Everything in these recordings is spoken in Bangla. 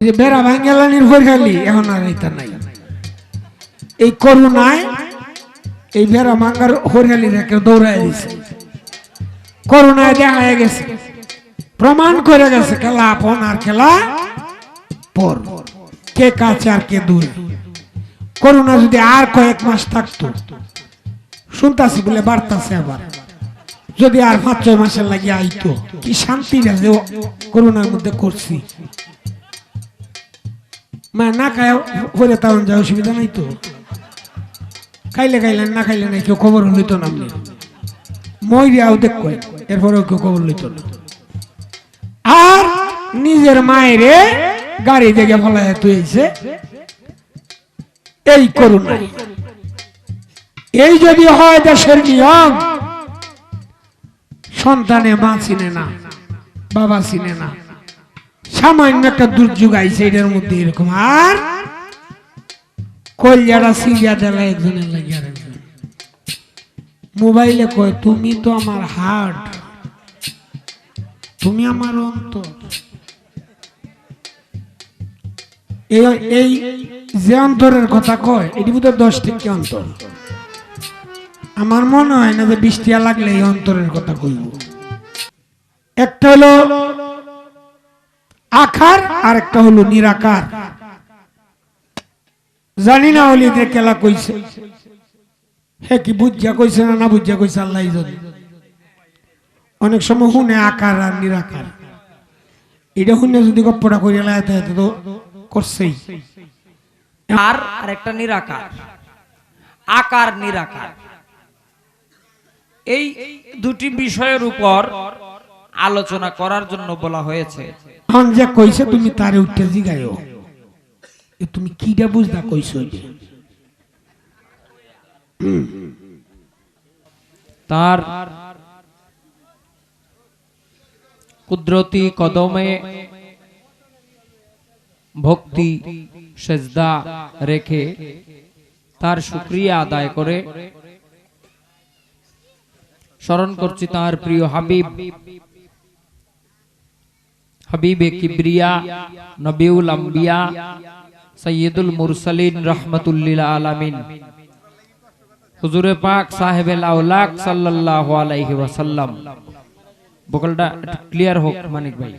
যে বেড়া ভাঙ্গেলানির হরিয়ালি এখন আর এটা নাই। এই করুণায় এই বেড়া ভাঙ্গার হরিয়ালি রেখে দৌড়ায় দিছে। করুণায় দেখা গেছে, প্রমাণ করে গেছে খেলা আপন আর খেলা পর, কে কাছে আর কে দূরে। করুণা যদি আর কয়েক মাস থাকতো, শুনতাছি বলে বাড়তাছে, আবার যদি আর 5-6 মাসের লাগিয়ে আইতো, কি শান্তিটা যে করুণার মধ্যে করছি। মা না খায় করে তেমন যা অসুবিধা নাই তো, খাইলে খাইলেন না খাইলে নাই, কেউ খবর লইতো না। মইরিয়াও দেখ এরপরেও কেউ খবর লইতো না। আর নিজের মায়েরে গাড়ি দেখে ফলায় তুইছে এই করুণা। এই যদি হয় দেশের নিয়ম, সন্তানে মা চিনে না, বাবা চিনে না, সামান্য একটা দুর্যোগ আইছে এটার মধ্যে এরকম, আর কলিয়াটা সিরিয়া দেলা একজনের লাগে আরেকজন মোবাইলে কয় তুমি তো আমার হার্ট, তুমি আমার অন্তর। এই যে অন্তরের কথা কয় এটি বোধ 10 থেকে অন্তর। আমার মনে হয় না যে 20 টিয়া লাগলে এই অন্তরের কথা কইব। একটা হলো আকার আর একটা হলো নিরাকার। জানি না ওলিদের খেলা কইছে, হে কি বুঝা কইছে না বুঝা কইছে আল্লাহই জানে। অনেক সময় শুনে আকার আর নিরাকার, এটা শুনে যদি গপ্পটা করিয়া লাগাতে তো করছেই। আর একটা নিরাকার, আকার নিরাকার, এই দুটি বিষয়ের উপর আলোচনা করার জন্য বলা হয়েছে। এখন যে কইছে তুমি তারে উঠে জিগাইও, তুমি কিটা বুঝদা কইছো? তার কুদরতি কদমে ভক্তি সেজদা রেখে তার শুকরিয়া আদায় করে স্মরণ করছি তার প্রিয় হাবিব, হাবিবে কিবরিয়া, নবিউল আম্বিয়া, সৈয়দুল মুরসালিন, রহমাতুল্লিল আলামিন, হুজুরে পাক সাহেবেল আওলাক সাল্লাল্লাহু আলাইহি ওয়াসাল্লাম। বকলটা ক্লিয়ার হোক মানিক ভাই।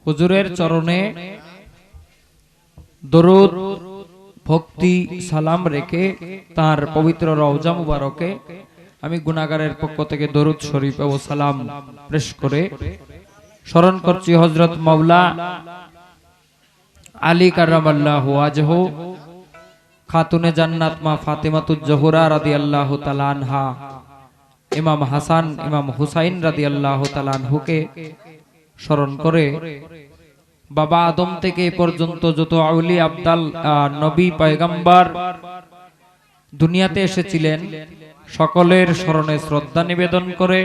হুজুরের চরণে দরুদ, ভক্তি, সালাম রেখে তার পবিত্র রওজা মুবারকে আমি গুনাহগারের পক্ষ থেকে দরুদ শরীফ ও সালাম পেশ করে স্মরণ করছি হযরত মাওলা আলী কাররামাল্লাহু ওয়াজহু, খাতুনে জান্নাত মা ফাতেমাতুজ জোহরা রাদিয়াল্লাহু তাআলা আনহা, ইমাম হাসান, ইমাম হুসাইন রাদিয়াল্লাহু তাআলা আনহুকে স্মরণ করে বাবা আদম থেকে এ পর্যন্ত যত আউলি আবদাল নবী পয়গম্বর দুনিয়াতে এসেছিলেন সকলের স্মরণে শ্রদ্ধা নিবেদন করে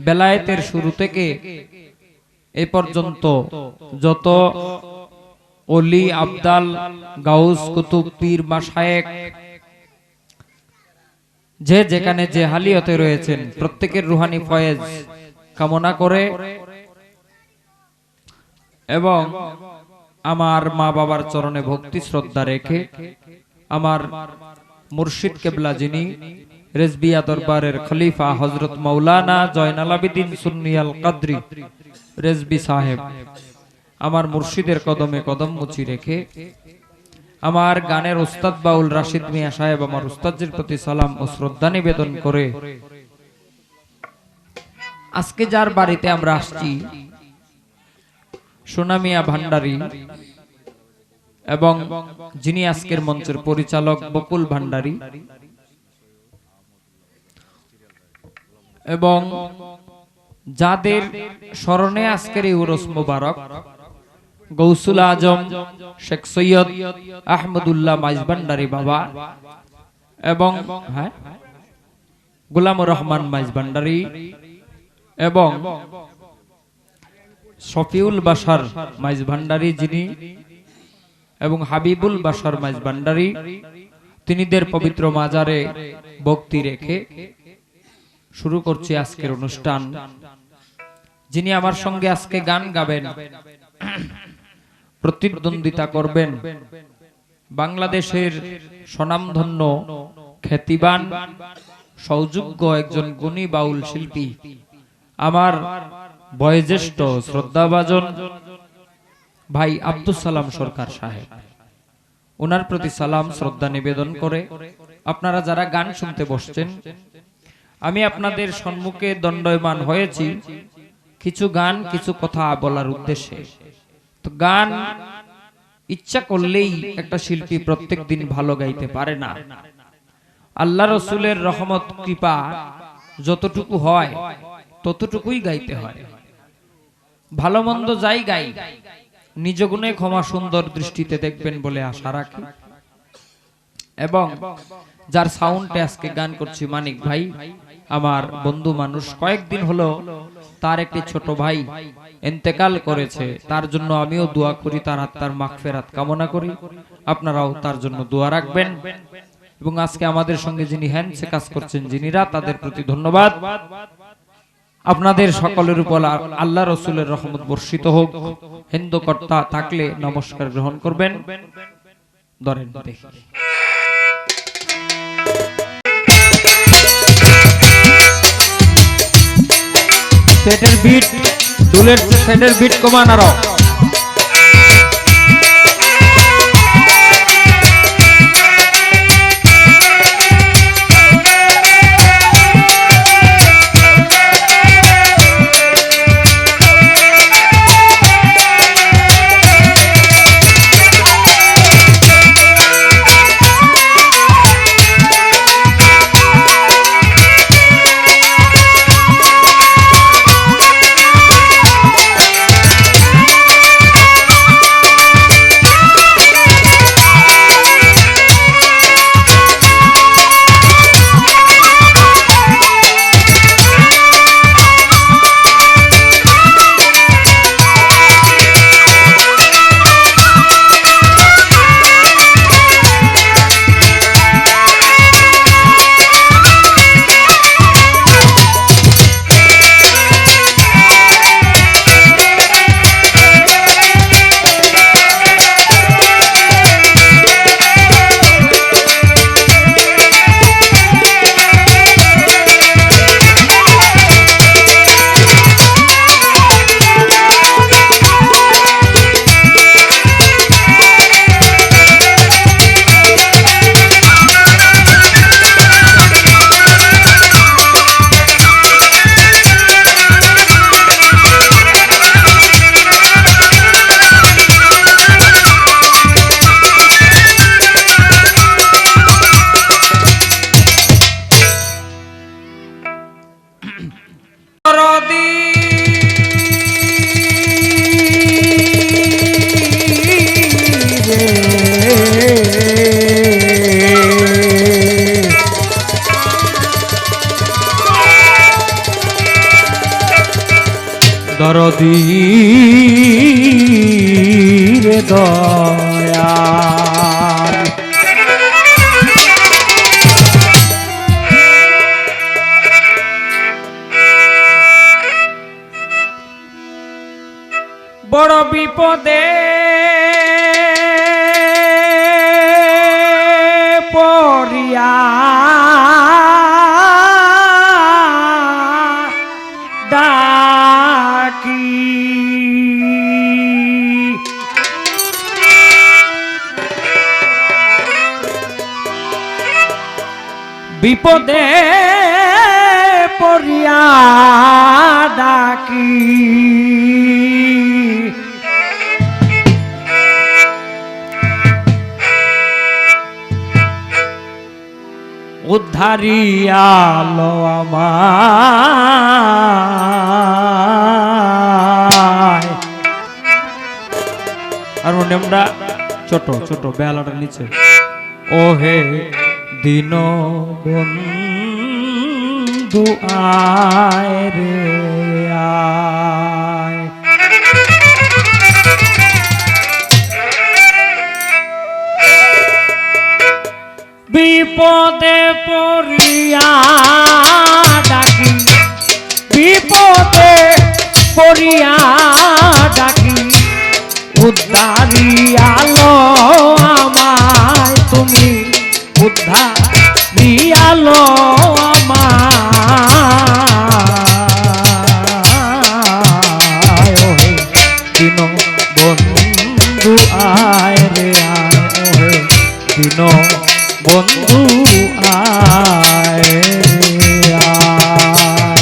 বেলায়েতের শুরু থেকে এ পর্যন্ত যত ওলি আবদাল, গাউস, কুতুব, পীর, মাশায়েখ যে যেখানে যে হালিয়তে রয়েছেন প্রত্যেকের রুহানি ফয়েজ কামনা করে এবং আমার মা বাবার চরণে ভক্তি শ্রদ্ধা রেখে আমার মুর্শিদ কেবলা যিনি রেজবিয়া দরবারের খলিফা হযরত মাওলানা জয়নাল আবেদিন সুন্নি আল কাদরি রেজবি সাহেব, আমার মুর্শিদের কদমে কদম মুচি রেখে আমার গানের উস্তাদ বাউল রাশিদ মিয়া সাহেব, আমার উস্তাদের প্রতি সালাম ও শ্রদ্ধা নিবেদন করে আজকে যার বাড়িতে আমরা আসছি সোনামিয়া ভান্ডারী এবং যিনি আজকের মঞ্চের পরিচালক বকুল ভান্ডারী এবং যাদের স্মরণে আজকের এই উরস মোবারক গৌসুল আজম শেখ সৈয়দ আহমদুল্লাহ মাইজ ভান্ডারী বাবা এবং গোলামুর রহমান মাইজ ভান্ডারী এবং শফিউল বাশার মাইজ ভান্ডারী যিনি এবং হাবিবুল বাশার মাইজ ভান্ডারী, তিনিদের পবিত্র মাজারে ভক্তি রেখে শুরু করছি আজকের অনুষ্ঠান। যিনি আমার সঙ্গে আজকে গান গাবেন প্রতিদ্বন্দ্বিতা করবেন বাংলাদেশের স্বনামধন্য খ্যাতিবান সৌযোগ্য একজন গুণী বাউল শিল্পী, আমার বয়োজ্যেষ্ঠ শ্রদ্ধাভাজন ভাই আব্দুল সালাম সরকার সাহেব। ওনার প্রতি সালাম শ্রদ্ধা নিবেদন করে আপনারা যারা গান শুনতে বসছেন, আমি আপনাদের সম্মুখে দণ্ডায়মান হয়েছি কিছু গান কিছু কথা বলার উদ্দেশ্যে। তো গান ইচ্ছা করলেই একটা শিল্পী প্রত্যেক দিন ভালো গাইতে পারে না। আল্লাহ রসুলের রহমত কৃপা যতটুকু হয় ততটুকুই গাইতে হয়। ভালো মন্দ যাই গাই নিজ গুণে ক্ষমা সুন্দর দৃষ্টিতে দেখবেন বলে আশা রাখি। এবং যার সাউন্ডে আজকে গান করছি মানিক ভাই, আমার বন্ধু মানুষ, কয়েকদিন হলো তার একটি ছোট ভাই ইন্তেকাল করেছে, তার জন্য আমিও দোয়া করি, তার আত্মার মাগফিরাত কামনা করি। আপনারাও তার জন্য দোয়া রাখবেন। এবং আজকে আমাদের সঙ্গে যিনি হ্যান্ডসে কাজ করছেন যিনিরা, তাদের প্রতি ধন্যবাদ। আপনাদের সকলের উপর আল্লাহ রসুলের রহমত বর্ষিত হোক। হিন্দু কর্তা থাকলে নমস্কার গ্রহণ করবেন। ধরেন দেখি সেটের বিট, ডুলের সেটের বিট কমান আরো। দরদী রে দয়াল, বড় বিপদে পড়িয়া ডাকি, বিপদে পড়িয়া ডাকি, উদ্ধারিয়ালো আমায়। আর আমরা ছোট ছোট বেলাটার নিচে, ওহে দিন বন্ধু আয় রে আয়, বিপদে পড়িয়া ডাকি, বিপদে পড়িয়া ডাকি, উদ্ধারিয়ালো আমায় তুমি উদ্ধারিয়ালো আমায় ওহে দিন বন্ধু আয় রে আয় ওহে দিন বন্ধু আয় রে আয়।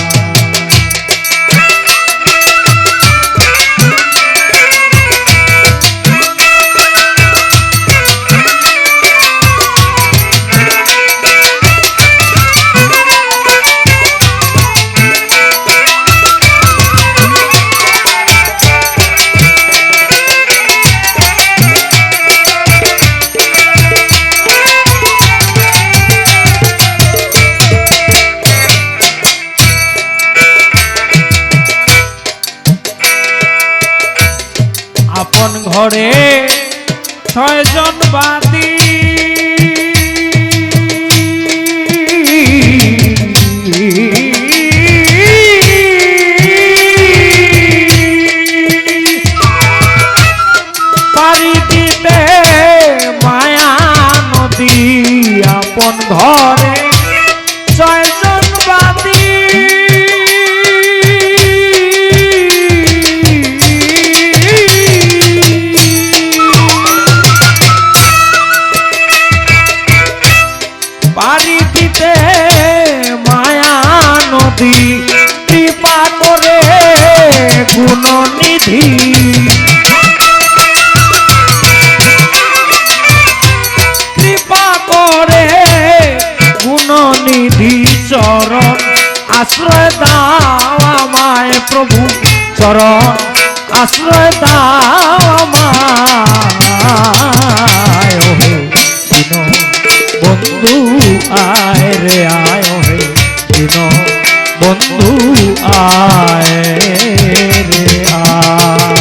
আপন ঘরে ছয়জন বাদী পারি দিতে মায়া নদী আপন ঘরে ছয়জন বাদী পারি দিতে মায়া নদী কৃপা করে গুণনিধি কৃপা করে গুণনিধি চরণ আশ্রয় দাও আমায় প্রভু চরণ আশ্রয় দাও আমায় ওহে দিন বন্ধু আয় রে আয় হে দিন বন্ধু আয় রে আয়।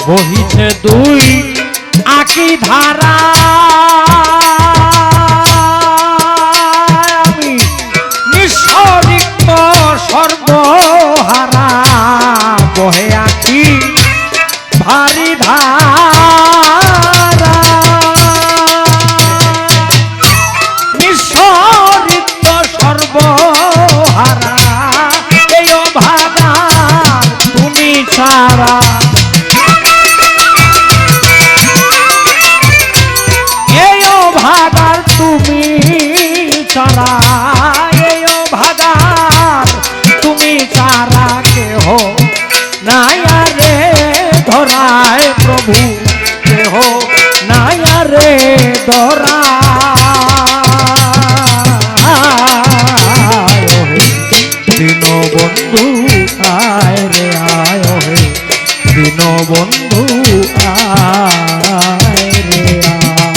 বহিছে দুই আকি ধারা আমি নিঃস্বরিক্ত সর্বহারা বহে আকি ভারী ধারা নিঃস্বরিক্ত সর্বহারা এই অভাগা তুমি ছাড়া ভাগার তুমি ছাড়া এই ভাগার তুমি ছাড়া কেহ নাই রে ধরায় প্রভু কেহ নাই রে ধরায় দিন বন্ধু আয় রে আয় হে দিন বন্ধু আয় রে আয়।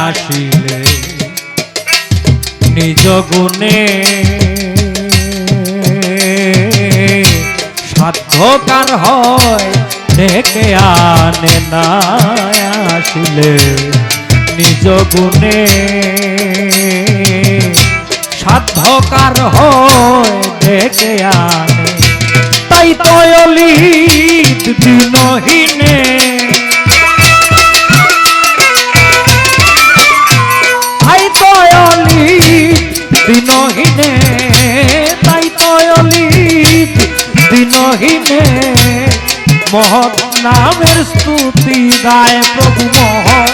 আসিলে নিজ গুণে সাধ্যকার হয় ডেকে আনে না আসিলে নিজ গুণে সাধ্যকার হয় ডেকে আনে তাই তয়লিত দিনহীনে দিনহীনে তাই তয়লিত দিনহীনে মহৎ নামের স্তুতি গায় প্রভু মহৎ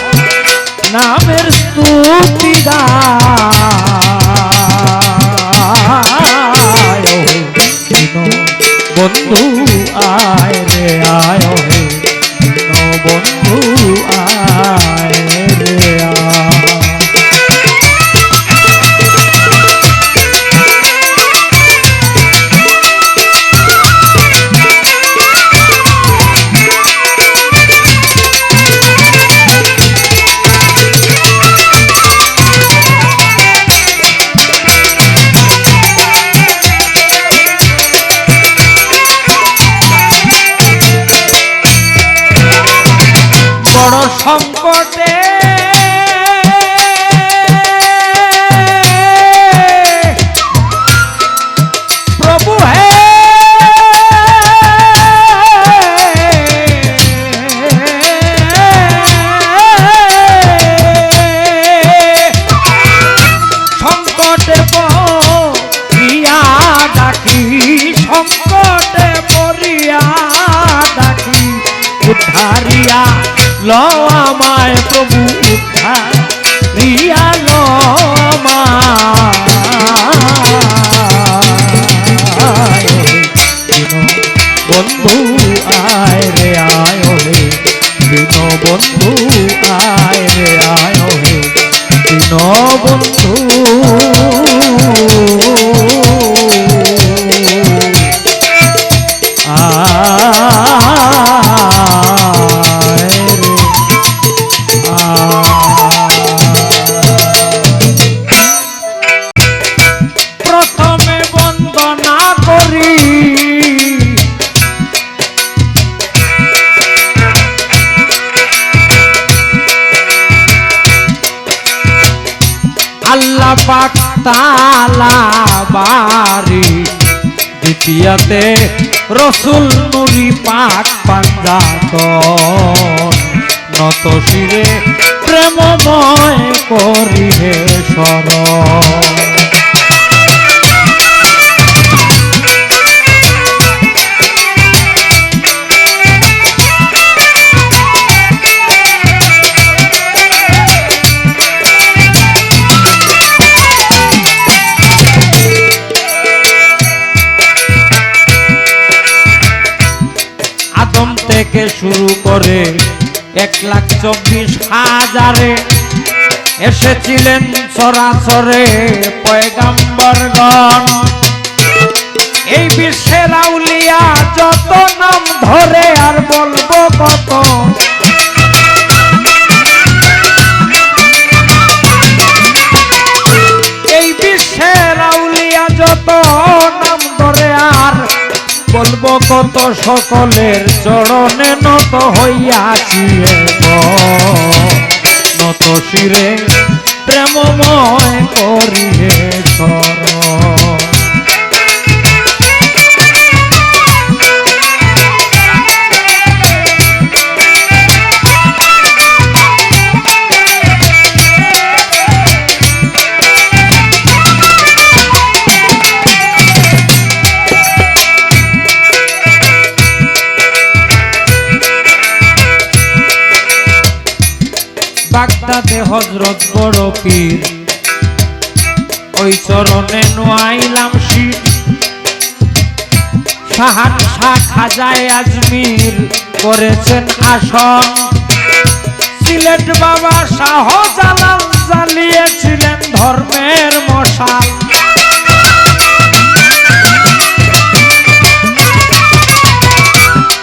লো আমায় প্রভু উদ্ধারিয়া লো আমায় বন্ধু আয় রে আয় হে দিন বন্ধু আয় রে আয় হে দিন বন্ধু প্রথমে বন্দনা করি আল্লাহ পাক তাআলা বাড়ি দ্বিতীয়তে রসুল নুরি পাক পাঞ্জাতন নত শিরে প্রেমময় করি হে শরণ থেকে শুরু করে 1,24,000 এসেছিলেন চরাচরে পয়গাম্বরগণ এই বিশ্বের আউলিয়া যত নাম ধরে আর বলবো কত এই বিশ্বের আউলিয়া যত নাম ধরে আর বলবো কত সকলের চরণে নত হইয়াছি নত শিরে প্রেমময় করি হে শরণ বাগদাদে হযরত বড় পীর ওই চরণে নোয়াইলাম শীত শাহানশাহ খাজায়ে আজমির করেছেন আসন সিলেট বাবা শাহজালাল জ্বালিয়েছিলেন ধর্মের মশাল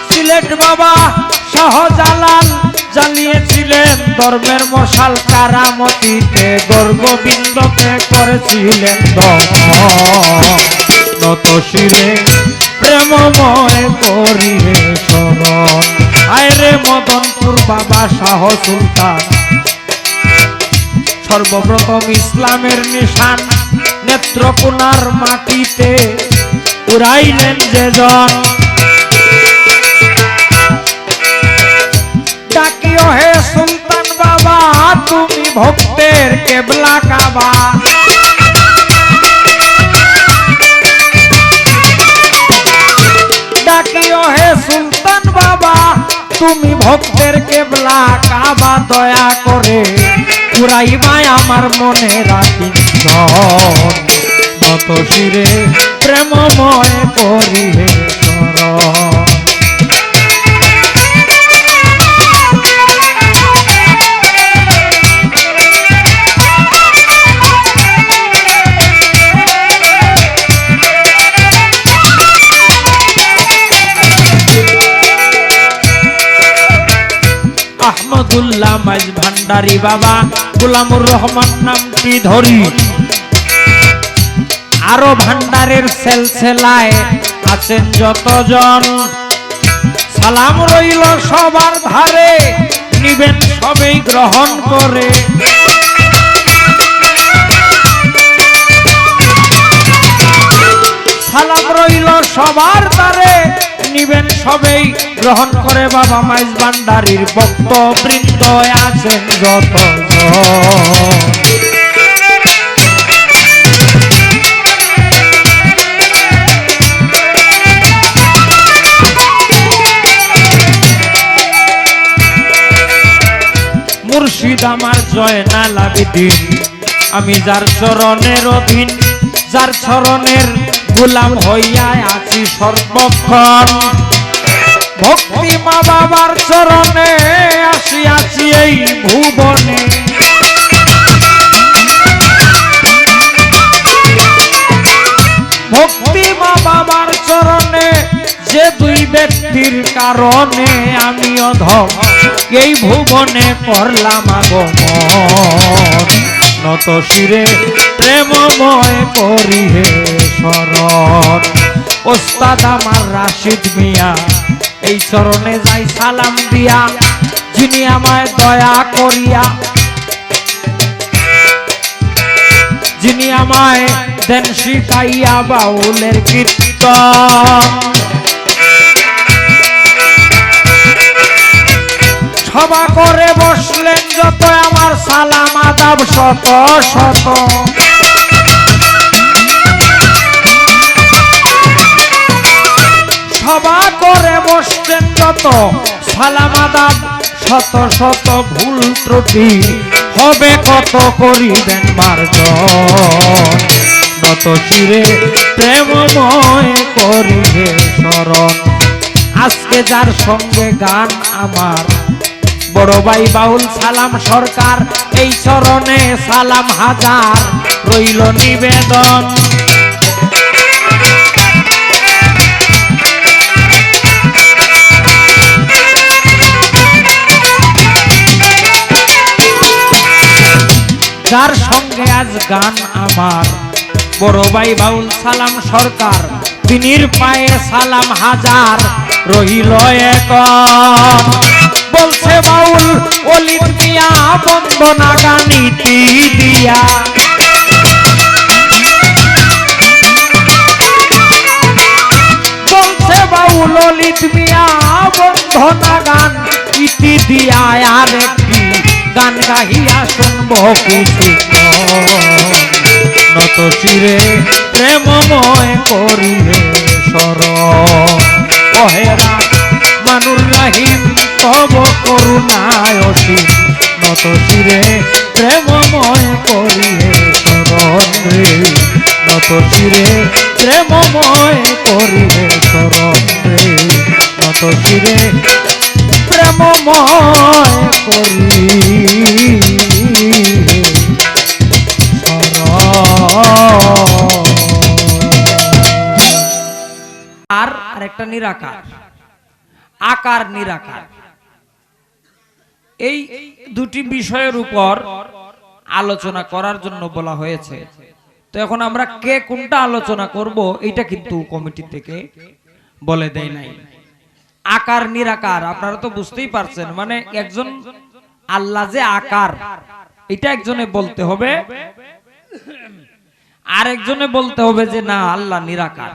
সিলেট বাবা শাহজালাল জ্বালিয়েছিলেন ধর্মের মশাল কারামতিতে গর্গবিন্দকে করেছিলেন নত শিরে প্রেমময় করি হে শরণ আয়রে মদনপুর বাবা শাহ সুলতান সর্বপ্রথম ইসলামের নিশান নেত্রকোনার মাটিতে উড়াইলেন যে জন ডাকিও হে সুলতান বাবা তুমি ভক্তের কেবলা কাবা ডাকিও হে সুলতান বাবা তুমি ভক্তের কেবলা কাবা দয়া করে পুরাইবাই আমার মনে রাখি নত শিরে প্রেমময় করি হে শরণ আহমদুল্লাহ মাইজ ভান্ডারী বাবা গোলামুর রহমান নামটি ধরি আরো ভান্ডারের সেলসেলায় আছেন যতজন সালাম রইল সবার ধারে নিবেন সবেই গ্রহণ করে সালাম রইল সবার ধারে নিবেন সবেই গ্রহণ করে বাবা মাইজ ভান্ডারীর ভক্তবৃন্দ আছেন যতজন মুর্শিদ আমার জয়নাল আবেদিন, আমি যার চরণের অধীন, যার চরণের গোলাম হইয়া আছি সর্বক্ষণ। ভক্তি মা বাবার চরণে আসিয়াছি এই ভুবনে, ভক্তি মা বাবার চরণে যে দুই ব্যক্তির কারণে আমি অধম এই ভুবনে করলাম আগমন। নত শিরে প্রেমময় করি হে শরণ। ওস্তাদ আমার রাশিদ মিয়া এই চরণে যাই সালাম দিয়া, যিনি আমায় দয়া করিয়া, যিনি আমায় দেন শিখাইয়া বাউলের কীর্তন। সভা করে বসলেন যত আমার সালাম আদাব শত শত। সভা করে বসছেন যত সালাম আদাব শত শত, ভুল ত্রুটি হবে কত করিবেন মার্জন। নত শিরে প্রেমময় করিবে শরণ। আজকে যার সঙ্গে গান আমার বড় ভাই বাউল সালাম সরকার, এই চরণে সালাম হাজার রইল নিবেদন। যার সঙ্গে আজ গান আমার বড় ভাই বাউল সালাম সরকার, তিনির পায়ে সালাম হাজার রহিল এক। বলছে বাউল অলিদ মিয়া বন্দনা গানিতি দিয়া, বলছে বাউল অলিদ মিয়া বন্দনা গান ইতি দিয়া, আর একটি গান গাহিয়া শুনব কিছুক্ষণ। নত শিরে প্রেমময় করিবে শরণ। ওহেরা মানুর রাহিম তব করুণায় অসীম, নত শিরে প্রেমময় করিবে শরণ রে। নত শিরে প্রেমময় করিবে শরণ রে। নত শিরে প্রেমময় করিবে আর আরেকটা নিরাকার, আকার নিরাকার, এই দুটি বিষয়ের উপর আলোচনা করার জন্য বলা হয়েছে। তো এখন আমরা কে কোনটা আলোচনা করব এটা কিন্তু কমিটি থেকে বলে দেয় নাই। আকার নিরাকার আপনারা তো বুঝতেই পারছেন, মানে একজন আল্লাহ যে আকার এটা একজনে বলতে হবে, আর একজনে বলতে হবে যে না আল্লাহ নিরাকার।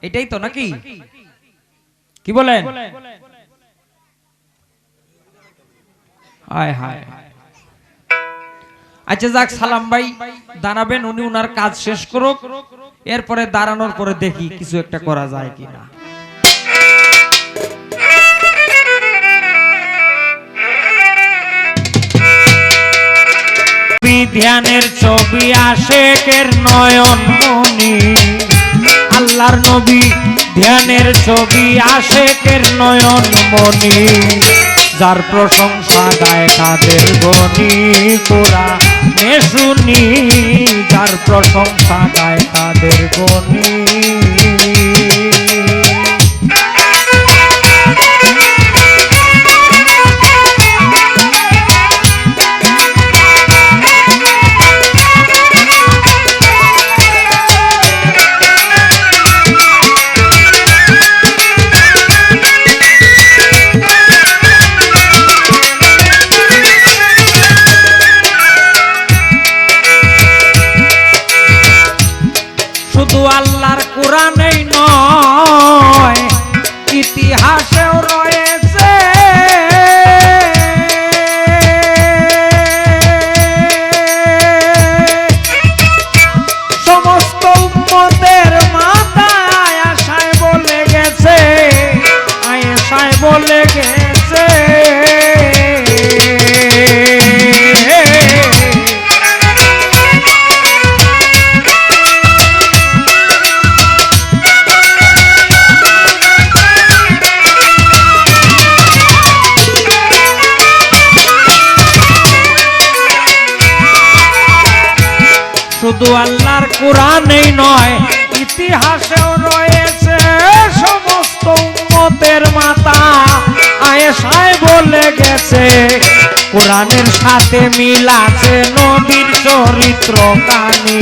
এটাই তো নাকি, কি বলেন? হায় হায়। আচ্ছা যাক, সালাম ভাই দাঁড়াবেন, উনি উনার কাজ শেষ করুক, এরপরে দাঁড়ানোর পরে দেখি কিছু একটা করা যায় কিনা। ধ্যানের ছবি আশেকের নয়ন মনি, আল্লাহর নবী ধ্যানের ছবি আশেকের নয়ন মনি। যার প্রশংসা গায় কাদের গনি তোরা নে শুনি, যার প্রশংসা গায় কাদের গনি। শুধু আল্লাহর কোরআনেই নয় ইতিহাসেও রয়েছে সমস্ত উম্মতের মাতা আয়েশায় বলে গেছে কোরআনের সাথে মিল আছে নবীর চরিত্র কানি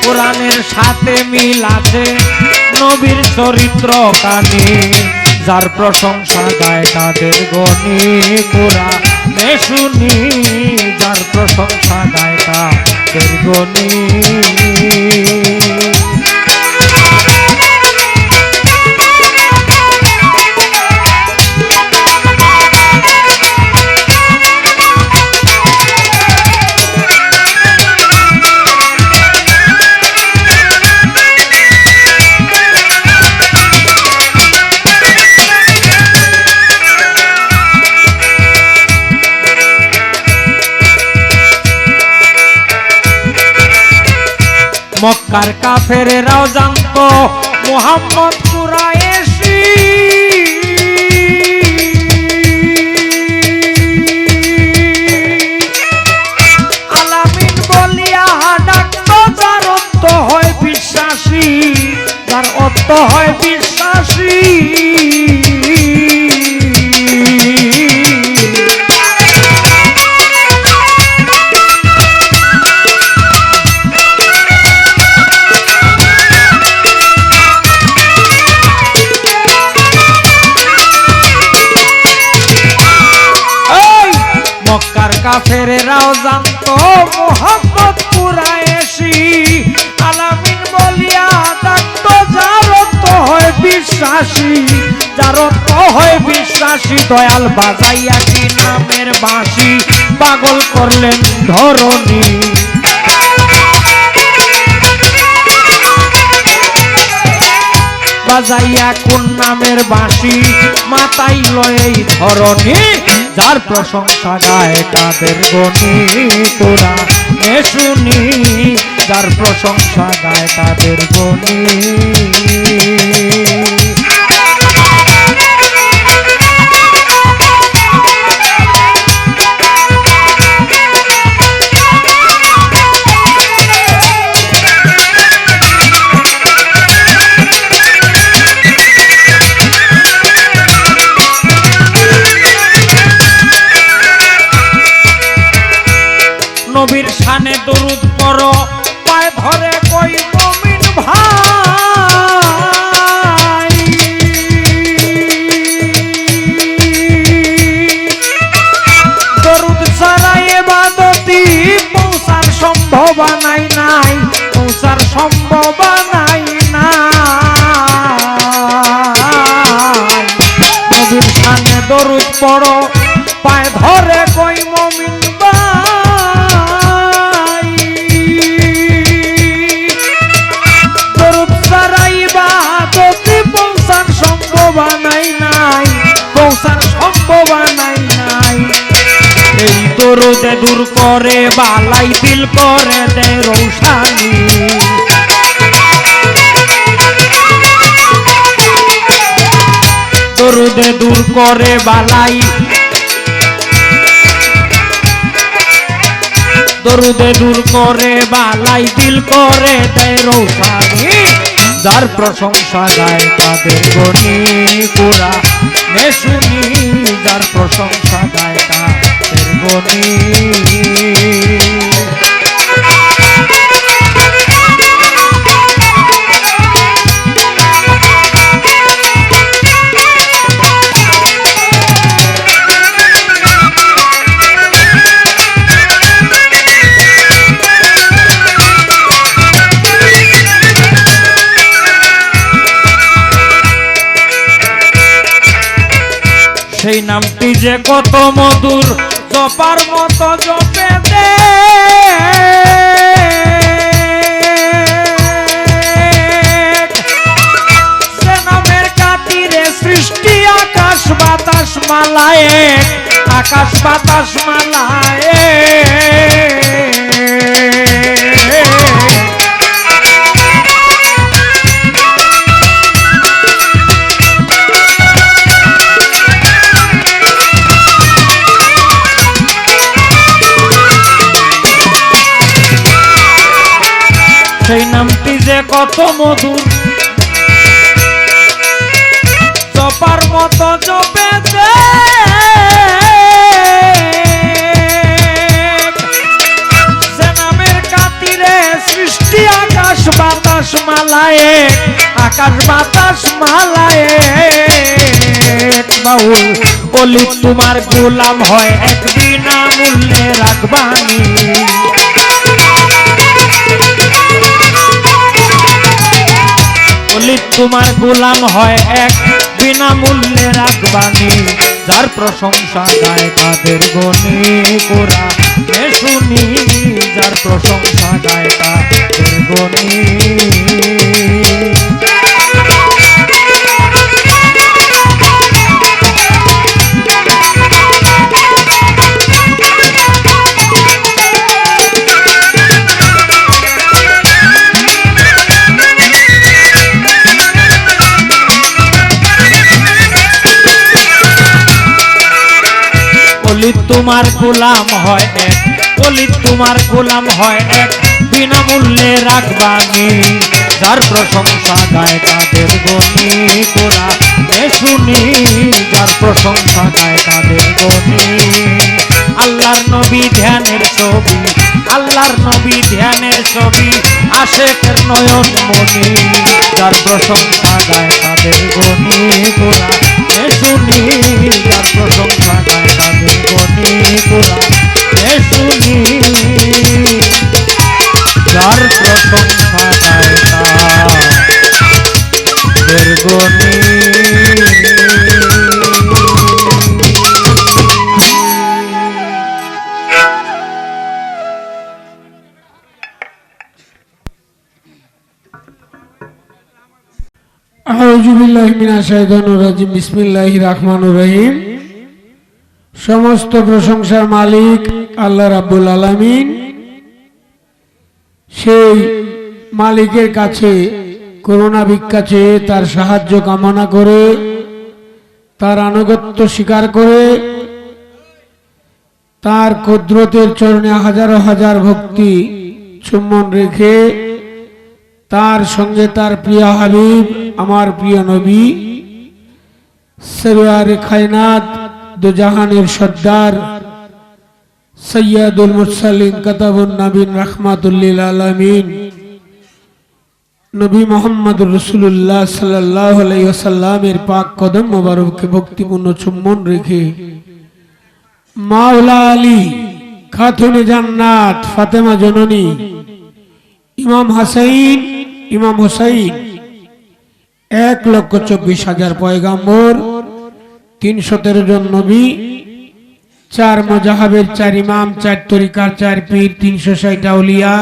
কোরআনের সাথে মিল আছে নবীর চরিত্র কানি যার প্রশংসা গায় তাদের গনি কোরআনে শুনি যার প্রশংসা গায় তাদের গনি মক্কার কাফেরেরাও জানতো মুহাম্মদ কুরাইশি আলামিন বলিয়া ডাকতো যার অর্থ হয় বিশ্বাসী যার অর্থ হয় বিশ্বাসী কাফেরেরাও জানতো মুহাম্মদ কুরাইশি আলামিন বলিয়া ডাকতো যার অর্থ হয় বিশ্বাসী যার অর্থ হয় বিশ্বাসী দয়াল বাজাইয়া কি নামের বাঁশি পাগল করলেন ধরণী বাজাইয়া কোন নামের বাঁশি মাতাই লয়েই ধরণী যার প্রশংসা গায় তাদের গনি কোরআনে শুনি যার প্রশংসা গায় তাদের গনি নবীর শানে দরুদ পড়ো পায়ে ধরে কই মুমিন ভাই দরুদ ছাড়া ইবাদতি পৌঁছার সম্ভব নাই পৌঁছার সম্ভব নাই নবীর শানে দরুদ পড়ো পায়ে ধরে কই মুমিন এই দরুদে দূর করে বালাই দিল করে দে রৌশানি দরুদে দূর করে বালাই দরুদে দূর করে বালাই দিল করে দে রৌশানি যার প্রশংসা গায় তাদের গনি কোরআনে শুনি যার প্রশংসা গায় তাদের গনি সেই নামটি যে কত মধুর জপার মতো জপে দে সে নামের খাতিরে সৃষ্টি আকাশ বাতাস মালায় আকাশ বাতাস মালায় কত মধুর জপার মতো জপেছে যে নামের খাতিরে সৃষ্টি আকাশ বাতাস মালায় আকাশ বাতাস মালায় বাউল ওলি তোমার গোলাম হয় এক বিনা মূল্যে রাখবানি ওলি তোমার গোলাম হয় এক বিনা মূল্যে রাখবানি যার প্রশংসা গায় কাদের গনে কোরা শুনি যার প্রশংসা গায় কাদের গনে তোমার গোলাম হয় এক ওলি তোমার গোলাম হয় এক বিনামূল্যে রাখবানি যার প্রশংসা গায় তাদের গনি কোরা শুনি যার প্রশংসা গায় তাদের গনি আল্লাহর নবী ধ্যানের ছবি আল্লাহর নবী ধ্যানের ছবি আশেকের নয়ন মনি যার প্রশংসা গায় তাদের গনি কোরা শুনি যার প্রশংসা গায় তাদের গনি কোরা শুনি যার প্রশংসা গায় তাদের গনি আউযু বিল্লাহি মিনাশ শাইতানির রাজিম বিসমিল্লাহির রহমানির রহিম সমস্ত প্রশংসার মালিক আল্লাহ রাব্বুল আলামিন সেই মালিকের কাছে করুণা ভিক্ষা চেয়ে তার সাহায্য কামনা করে তার আনুগত্য স্বীকার করে তার কুদরতের চরণে হাজারো হাজার ভক্তি চুম্বন রেখে তার সঙ্গে তার প্রিয় হাবিব আমার প্রিয় নবী সরওয়ারে কায়নাত দু জাহানের সর্দার সৈয়দুল মুরসালিন কাতাবুন নবীন রাহমাতুল লিল আলামিন নবী মুহাম্মদুর রাসূলুল্লাহ সাল্লাল্লাহু আলাইহি ওয়াসাল্লামের পাক কদম মোবারককে ভক্তিপূর্ণ চুম্বন রেখে মাওলা আলী খাতুনে জান্নাত ফাতেমা জননী ইমাম হাসাইন ইমাম হুসাইন 1,24,000 পয়গাম্বর 313 জন নবী 4 মুজাহাবের 4 ইমাম 4 তরিকার 4 পীর 360 আউলিয়া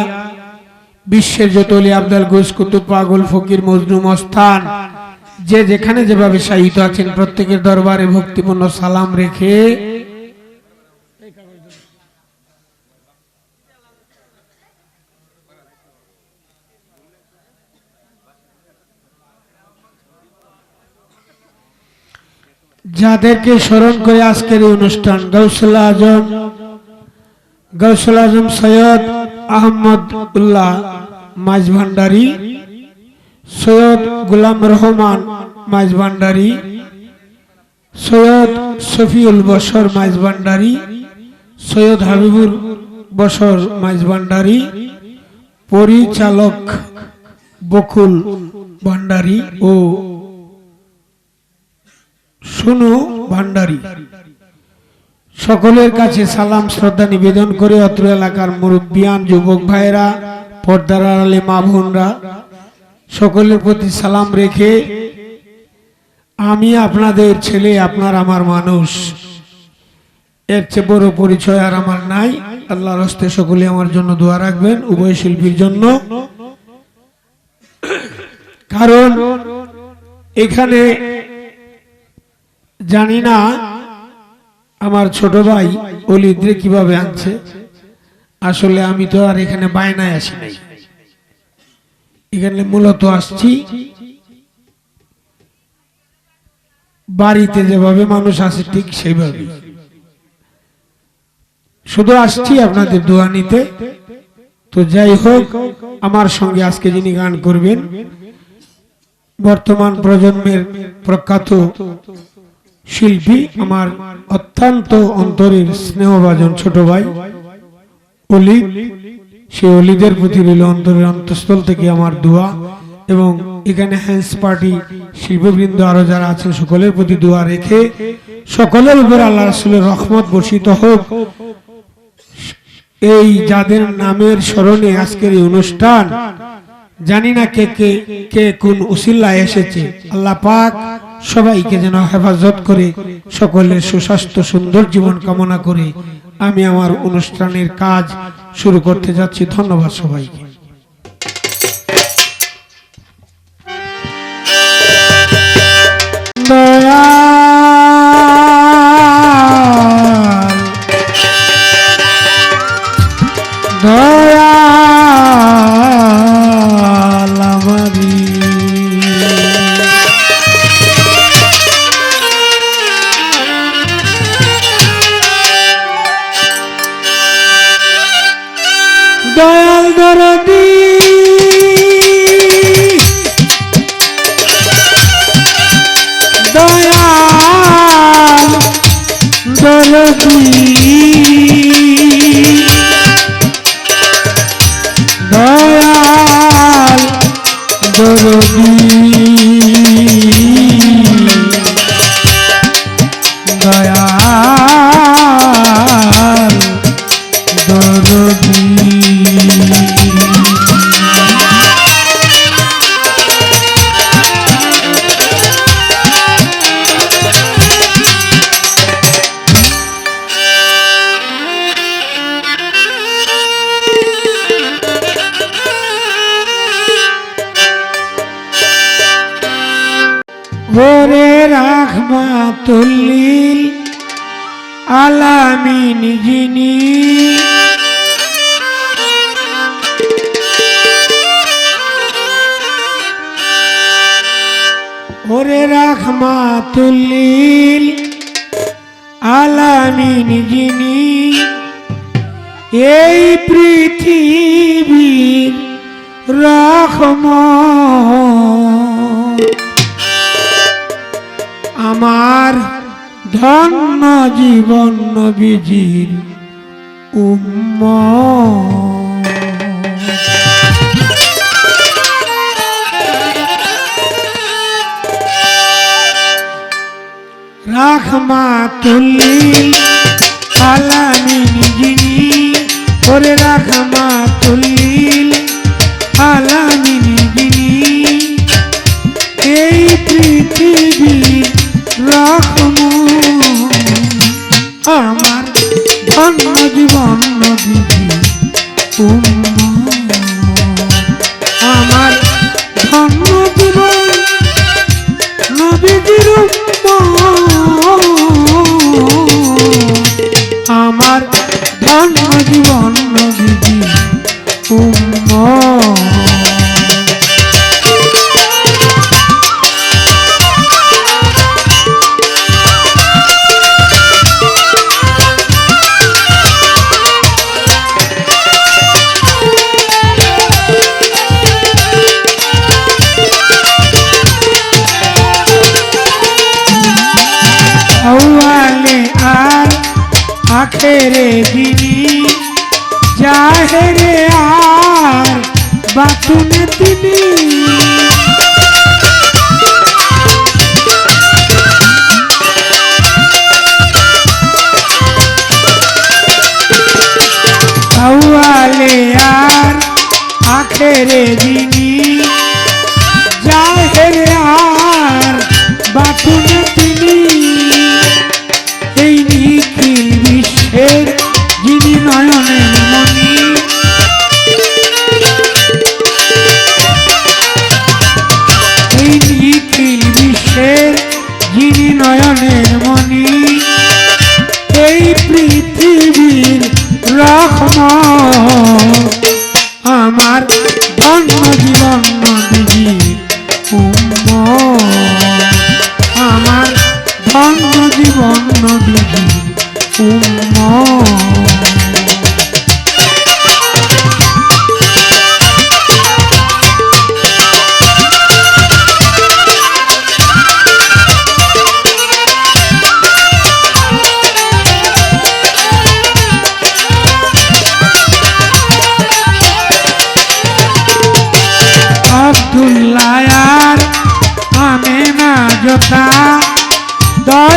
বিশ্বের যত ওলি আব্দুল গৌস কুতুব পাগল ফকির মজনু মস্তান যে যেখানে যেভাবে শায়িত আছেন প্রত্যেকের দরবারে ভক্তিপূর্ণ সালাম রেখে যাদেরকে স্মরণ করে আজকের এই অনুষ্ঠান গৌসুল আজম সৈয়দ আহমদ উল্লাহ মাইজ ভান্ডারী সৈয়দ গোলাম রহমান মাইজ ভান্ডারী সৈয়দ শফিউল বশর মাইজ ভান্ডারী সৈয়দ হাবিবুর বশর মাইজ ভান্ডারী পরিচালক বকুল ভান্ডারী ও শুনু ভান্ডারী সকলের কাছে সালাম শ্রদ্ধা নিবেদন করে অত্র এলাকার মুরব্বিয়ান যুবক ভাইরা পর্দার আড়ালে মা বোনরা সকলের প্রতি সালাম রেখে আমি আপনাদের ছেলে আপনার আমার মানুষ এর চেয়ে বড় পরিচয় আর আমার নাই আল্লাহর হস্তে সকলে আমার জন্য দোয়া রাখবেন উভয় শিল্পীর জন্য কারণ এখানে জানি না আমার ছোট ভাই অলিদরে কিভাবে আনছে আসলে আমি তো আর এখানে বায়নায় আসি নাই এখানে মূলত আসছি বাড়িতে যেভাবে মানুষ আসে ঠিক সেইভাবে শুধু আসছি আপনাদের দোয়া নিতে তো যাই হোক, আমার সঙ্গে আজকে যিনি গান করবেন বর্তমান প্রজন্মের প্রখ্যাত শিল্পী, আমার অত্যন্ত অন্তরের স্নেহভাজন ছোট ভাই অলি। সে অলিদের প্রতি রইল অন্তরের অন্তঃস্থল থেকে আমার দোয়া, এবং এখানে হ্যান্স পার্টি শিল্পবৃন্দ আরো যারা আছেন সকলের প্রতি দোয়া রেখে সকলের উপর আল্লাহ রাসূলের রহমত বর্ষিত হোক। এই যাদের নামের স্মরণে আজকের এই অনুষ্ঠান, জানি না কে কে কে কোন উসিলায় এসেছে, আল্লাহ পাক সবাইকে যেন হেফাজত করে সকলের সুস্বাস্থ্য সুন্দর জীবন কামনা করে আমি আমার অনুষ্ঠানের কাজ শুরু করতে যাচ্ছি। ধন্যবাদ সবাইকে। দয়াল আমারি দয়াল দরদি দয়াল দরদি দয়াল দরদি দয়াল দরদি ওরে রাহমাতুল লিল আলামিন যিনি, ওরে রাহমাতুল লিল আলামিন যিনি, এই পৃথিবীর রহমত, আমার ধন্য জীবন নবীজির উম্মত। রাহমাতুল লিল আলামিন যিনি, ওরে রাহমাতুল লিল আলামিন যিনি, এই পৃথিবীর রহমত, আমার ধন্য জীবন নবীজির উম্মত, আমার ধন্য জীবন নবীজির উম্মত, আমার ধন্য জীবন নবীজির উম্মত। আউয়ালে আর আখেরে যিনি, জাহেরে আর বাতুনে তিনি, আউয়ালে আর আখেরে যিনি, জাহেরে আর বাতুনে তিনি, এই নিখিল বিশ্বের যিনি নয়নের মণি, এই নিখিল বিশ্বের যিনি নয়নের মণি, এই পৃথিবীর রহমত, আমার ধন্য জীবন নবীজির উম্মত, আমার ধন্য জীবন নবীজির উম্মত।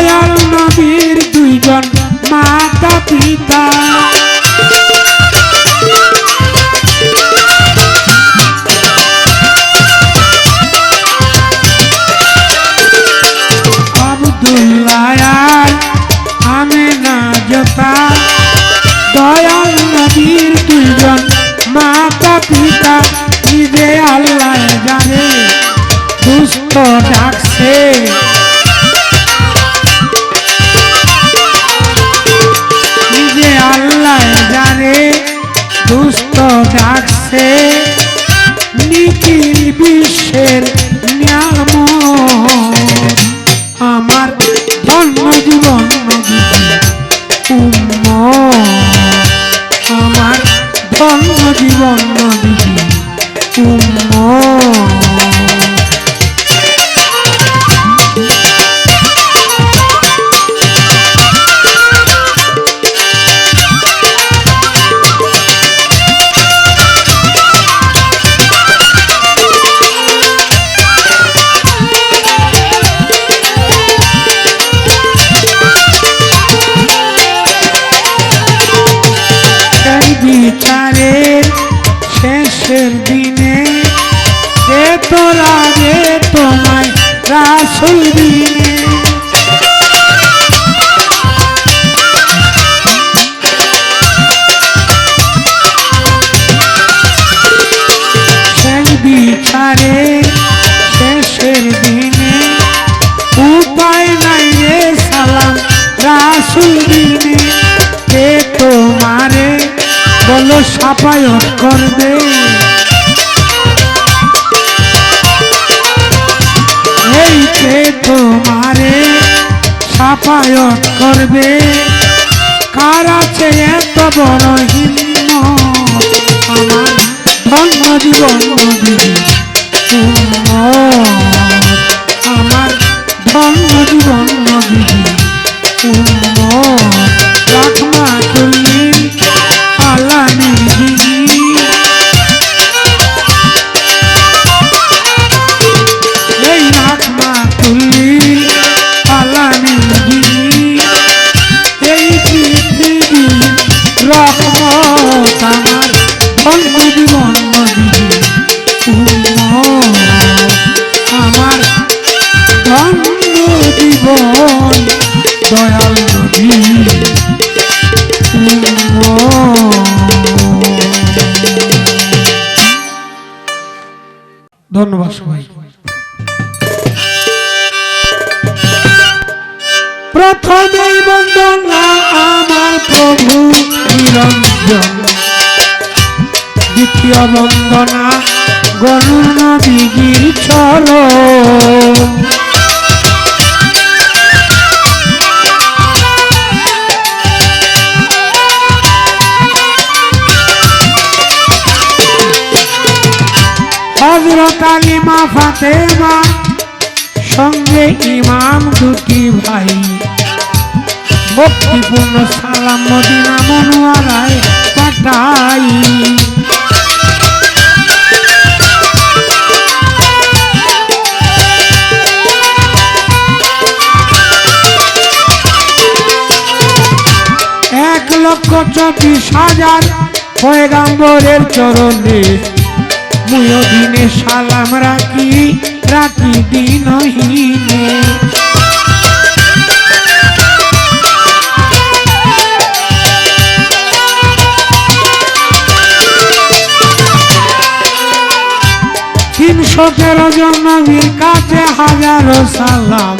দয়াল নবীর দুইজন মাতা পিতা আব্দুল্লাহ আর আমেনা জোতা দয়াল নবীর দুইজন মাতা পিতা নিজে আল্লাহ জানে দুষ্ট ডাকছে নিজে আল্লাহ জানে দুষ্ট ডাকছে নিখিল বিশ্বের নিয়ামত আমার ধর্ম জীবন আমার ধর্ম জীবন বিচারের শেষের দিনে যে তোরা রে তোমায় রাসূল দিনে সেই বিচারের শেষের দিনে উপায় নাই রে সালাম রাসূল দিনে কে তোমারে বলো সাফায়াত করবে এই কে তোমারে সাফায়াত করবে কার আছে এত বড় হিম্মত আমার ধর্ম জীবন আমার ধর্ম জীবন রাখমা তুলি এই রাখমা তুলি এই পৃথিবী রহমত আমার ধর্ম জীবন আমার ধর্ম জীবন দয়াল নবী ধন্যবাদ সবাই প্রথমেই বন্দনা আমার প্রভু নিরঞ্জন দ্বিতীয় বন্দনা গরুর নবীর চরণ হযরত আলিমা ফাতেমা সঙ্গে ইমাম দুটি ভাই ভক্তিপূর্ণ সালাম মদিনা মনোয়ারায় পাঠাই এক লক্ষ 24,000 পয়গাম্বরের চরণে মুয়ো দিনে সালাম রাখি রাখি দিনহীনে তিনশো জন নবীর কাছে হাজারো সালাম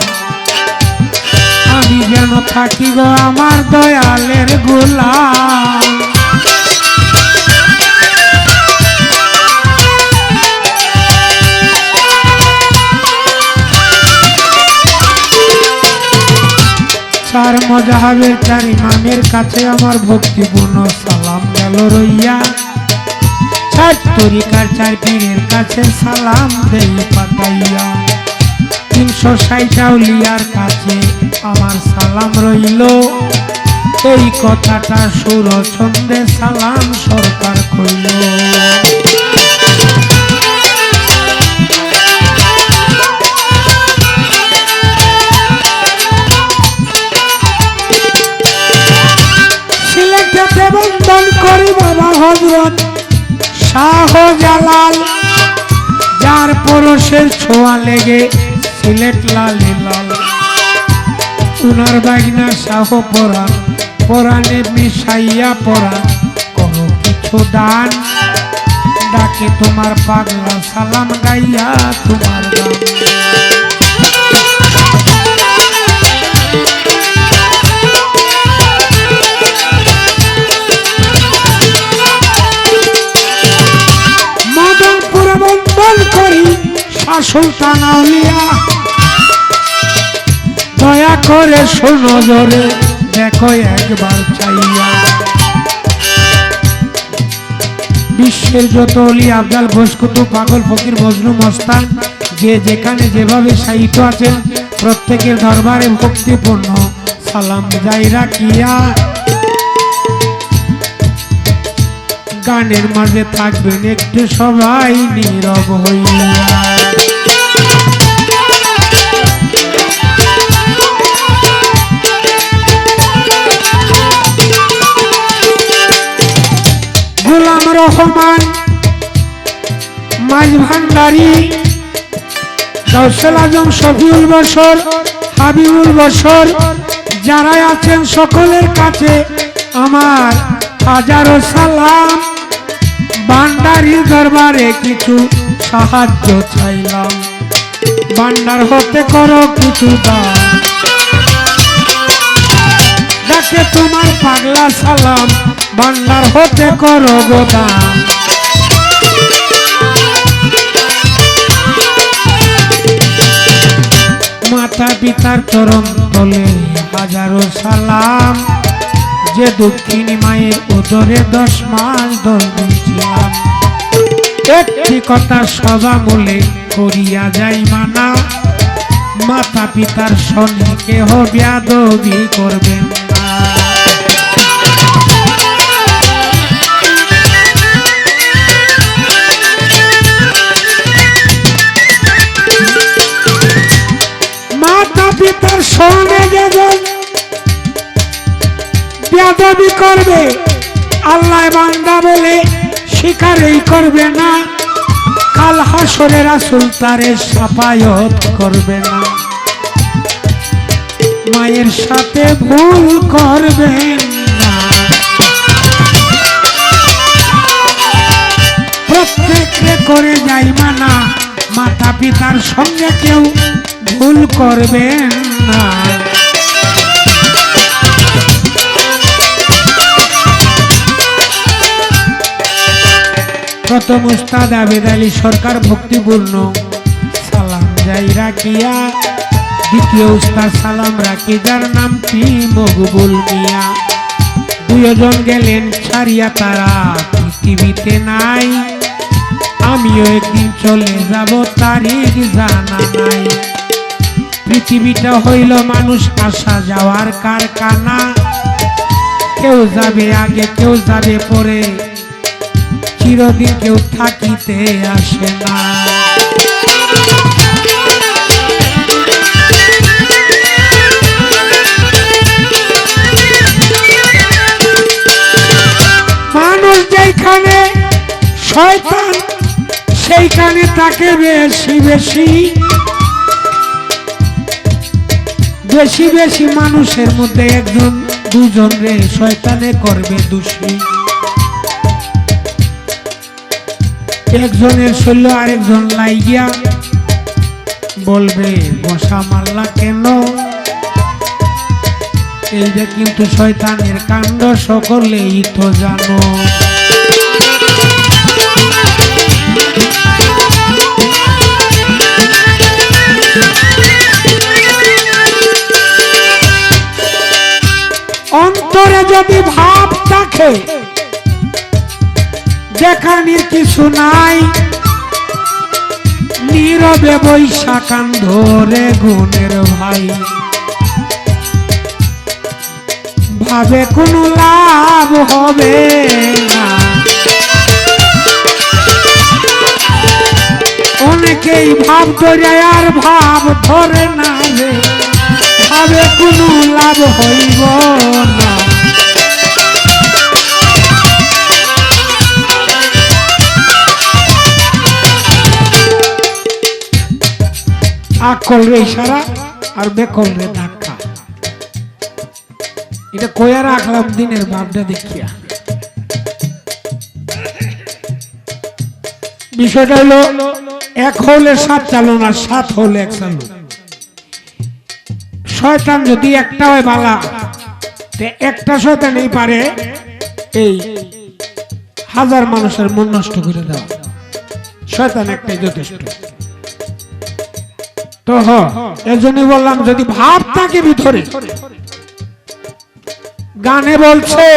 আমি যেন থাকি গো আমার দয়ালের গোলাম চার মজাহাবের 4 ইমামের কাছে আমার ভক্তিপূর্ণ সালাম গেল রইয়া 4 তরিকার 4 পীরের কাছে সালাম দেই পাঠাইয়া 360 আউলিয়ার কাছে আমার সালাম রইল এই কথাটা সুর ছন্দে সালাম সরকার কইল শাহজালাল যার পরশের ছোঁয়া লেগে সিলেট লালে লাল, উনার বাগনা শাহ পরাণ পরাণে মিশাইয়া পরাণ করো কিছু দান, ডাকে তোমার পাগলা সালাম গাইয়া তোমার গান। মদনপুর বন্দন করি শাহ সুলতান আউলিয়া, দয়া করে শোনো জোরে দেখো একবার চাইয়া। বিশ্বের যত অলি আফজাল ঘোষ কুতুব পাগল ফকির মজনু মস্তান যে যেখানে যেভাবে সাহিত্য আছেন প্রত্যেকের দরবারে ভক্তিপূর্ণ সালাম যাই রাখিয়া। গানের মাঝে থাকবেন একটু সবাই নীরব হইয়া। গোলাম রহমান মাঝ ভান্ডারী, গৌসুল আজম শফিউল বশর হাবিবুল বশর যারা আছেন সকলের কাছে আমার হাজারো সালাম। ভান্ডারী দরবারে কিছু সাহায্য চাইলাম, ভান্ডার হতে করো কিছু দান, ডাকে তোমার পাগলা সালাম ভান্ডার হতে করো গোদান। মাতা পিতার চরণ তলে হাজারো সালাম, যে দক্ষিণী মায়ের উদরে 10 মাস দল দিয়েছিলাম। একটি কথা সবা মূলে করিয়া যাই মানা, মাতা পিতার সঙ্গে কেহ বেয়াদবি করবেন না। মাতা পিতার সঙ্গে যেজন বেয়াদবি করবে আল্লাহ বান্দা বলে স্বীকারই করবে না, কাল হাসরে রাসূল তারে শাফায়াত করবে না। মায়ের সাথে ভুল করবেন না, প্রত্যেককে করে যাই মানা, মাতা পিতার সঙ্গে কেউ ভুল করবেন না। প্রথম উস্তাদ আবেদ আলী সরকার ভক্তিপূর্ণ সালাম যাই রাখিয়া, দ্বিতীয় উস্তাদ সালাম রাখি যার নামটি মকবুল মিয়া। দুইজন গেলেন ছাড়িয়া তারা পৃথিবীতে নাই, আমিও একদিন চলে যাব তারিখ জানা নাই। পৃথিবীটা হইল মানুষ আসা যাওয়ার কারখানা, কেউ যাবে আগে কেউ যাবে পরে, চিরদিন কেউ থাকিতে আসে না। মানুষ যেখানে শয়তান সেইখানে তাকে বেশি বেশি বেশি বেশি মানুষের মধ্যে একজন দুজন রে শয়তানে করবে দোষী। একজনের শৈল আরেকজন লাইগিয়া বলবে মশা মারলা কেন, এইটা কিন্তু শয়তানের কাণ্ড সকলেই তো জানো। অন্তরে যদি ভাব থাকে দেখানির কিছু নাই, নীরবে বৈশা কান ধরে গুণের ভাই, ভাবে কোনো লাভ হবে না। অনেকেই ভাব ধরে আর ভাব ধরে না রে, ভাবে কোনো লাভ হইব না। আকল রে ইশারা আর বেকল রে ধাক্কা। এটা কইয়া রাখলাম দিনের ভাবটা দেখিয়া। বিষয়টা হলো এক হলে সাত চালো না, সাত হলে এক চালো। শয়তান যদি একটা হয় বালা, একটা শয়তানই পারে এই হাজার মানুষের মন নষ্ট করে দেওয়া। শয়তান একটাই যথেষ্ট। তো এর জন্য বললাম যদি ভাব থাকে ভিতরে, গানে বলছে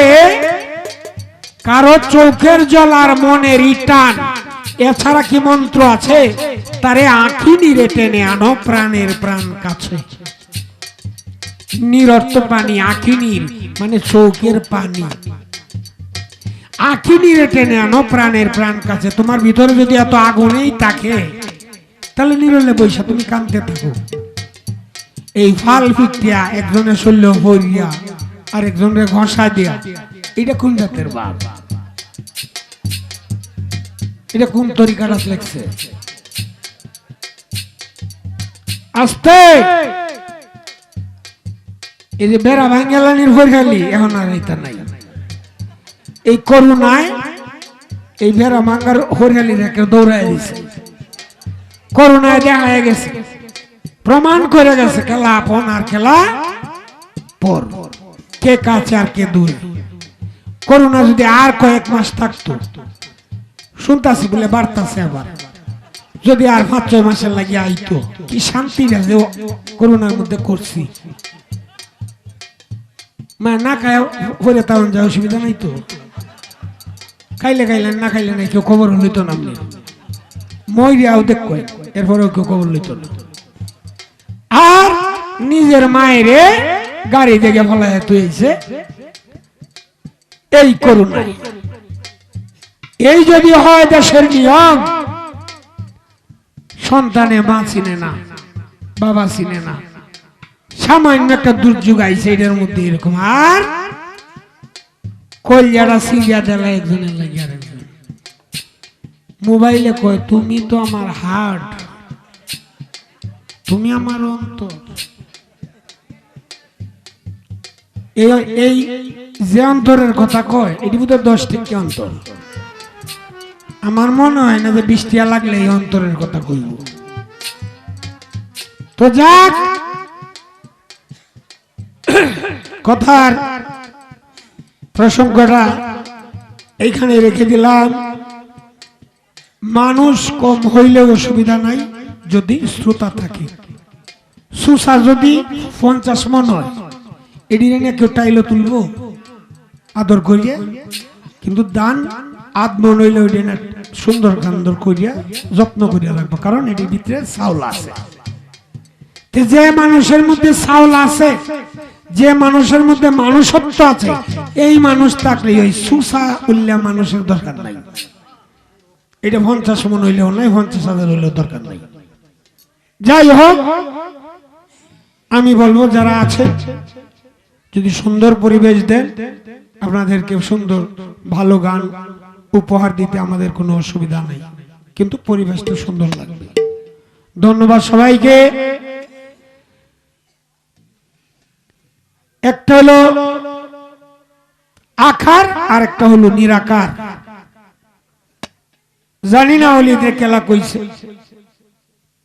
কারো চোখের জল আর মনের টান, এছাড়া কি মন্ত্র আছে? তারে আঁখি নিরে টেনে আনো প্রাণের প্রাণ কাছে। নিরর্থ পানি, আঁখি নীর মানে চোখের পানি। আঁখি নিরে টেনে আনো প্রাণের প্রাণ কাছে। তোমার ভিতরে যদি এত আগুনেই থাকে, তাহলে নিরলে বৈশা তুমি কাঁদতে থাকো। এই ফাল ফিটিয়া একজনের শৈল্য হইয়া আর একজনের ঘষা দিয়া, এটা কোন জাতের বাপ? এটা কোন তরিকাটা লেখছে? আস্তে এই যে বেড়া ভাঙ্গেলানির হইখালি এখন আর এটা নাই। এই করুণায় এই বেড়া ভাঙ্গার হরিয়ালি রেখে দৌড়ায় দিছে। করুণায় দেখা গেছে, প্রমাণ করে গেছে খেলা আপন আর খেলা পর, কে কাছে আর কে দূরে। করুণা যদি আর কয়েক মাস থাকতো, শুনতাছি বলে বাড়তাছে, আবার যদি আর 5-6 মাসের লাগে আইতো, কি শান্তি যে করুণার মধ্যে করছি। মা না খায় হরে তেমন যা অসুবিধা নাই তো, খাইলে খাইলেন না খাইলে নাই, কেউ খবর লইতো না। আপনি মইরিয়াও দেখ এরপরেও কেউ খবর লইতো না। আর নিজের মায়েরে গাড়ি থেকে ফলায় তুইছে এই করুণা। এই যদি হয় দেশের নিয়ম, সন্তানে মা চিনে না, বাবা চিনে না, সামান্য একটা দুর্যোগ আইছে এটার মধ্যে এরকম, আর কলজাটা সিরিয়া দেলা একজনের লাগে আর একজন মোবাইলে কয় তুমি তো আমার হার্ট, তুমি আমার অন্তর। এই যে অন্তরের কথা কয় এটি বোধহয় 10টি অন্তর। আমার মনে হয় না যে 20টা লাগলে এই অন্তরের কথা কইব। তো যাক, কথার প্রসঙ্গটা এইখানে রেখে দিলাম। মানুষ কম হইলে অসুবিধা নাই যদি শ্রোতা থাকে। সুসা যদি 50 মন হয়, এটি নিয়ে কেউ টাইলো তুলবো আদর করিয়া, কিন্তু দান আদমন হইলে ওই দিন সুন্দর কান্দর করিয়া যত্ন করিয়া রাখবো, কারণ এটির ভিতরে চাউল আছে। যে মানুষের মধ্যে চাউল আছে, যে মানুষের মধ্যে মানুষত্ব আছে, এই মানুষ থাকলে ওই সুসা উল্লা মানুষের দরকার নাই। এটা 50 মন হইলেও নাই, 50,000 হইলেও দরকার নাই। যাই হোক, আমি বলবো যারা আছে যদি সুন্দর পরিবেশ দেন, আপনাদেরকে সুন্দর ভালো গান উপহার দিতে আমাদের কোনো অসুবিধা নেই, কিন্তু পরিবেশটা সুন্দর লাগবে। ধন্যবাদ সবাইকে। একটা হলো আকার আর একটা হলো নিরাকার। জানি না ওলিদের খেলা কইছে,